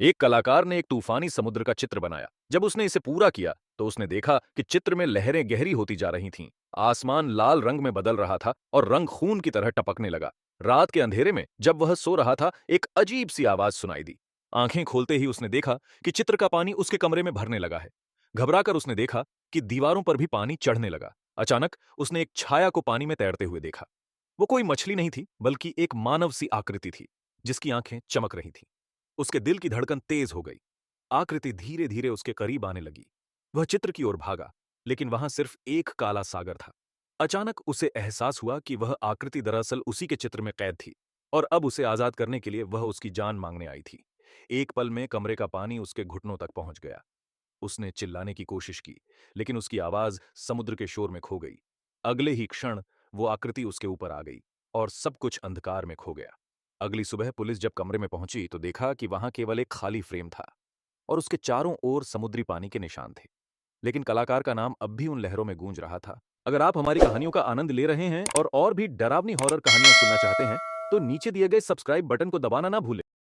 एक कलाकार ने एक तूफानी समुद्र का चित्र बनाया। जब उसने इसे पूरा किया तो उसने देखा कि चित्र में लहरें गहरी होती जा रही थीं। आसमान लाल रंग में बदल रहा था और रंग खून की तरह टपकने लगा। रात के अंधेरे में जब वह सो रहा था, एक अजीब सी आवाज सुनाई दी। आंखें खोलते ही उसने देखा कि चित्र का पानी उसके कमरे में भरने लगा है। घबराकर उसने देखा कि दीवारों पर भी पानी चढ़ने लगा। अचानक उसने एक छाया को पानी में तैरते हुए देखा। वो कोई मछली नहीं थी, बल्कि एक मानव सी आकृति थी, जिसकी आंखें चमक रही थीं। उसके दिल की धड़कन तेज हो गई। आकृति धीरे धीरे उसके करीब आने लगी। वह चित्र की ओर भागा, लेकिन वहां सिर्फ एक काला सागर था। अचानक उसे एहसास हुआ कि वह आकृति दरअसल उसी के चित्र में कैद थी, और अब उसे आजाद करने के लिए वह उसकी जान मांगने आई थी। एक पल में कमरे का पानी उसके घुटनों तक पहुंच गया। उसने चिल्लाने की कोशिश की, लेकिन उसकी आवाज समुद्र के शोर में खो गई। अगले ही क्षण वो आकृति उसके ऊपर आ गई और सब कुछ अंधकार में खो गया। अगली सुबह पुलिस जब कमरे में पहुंची तो देखा कि वहां केवल एक खाली फ्रेम था और उसके चारों ओर समुद्री पानी के निशान थे। लेकिन कलाकार का नाम अब भी उन लहरों में गूंज रहा था। अगर आप हमारी कहानियों का आनंद ले रहे हैं और भी डरावनी हॉरर कहानियां सुनना चाहते हैं, तो नीचे दिए गए सब्सक्राइब बटन को दबाना ना भूलें।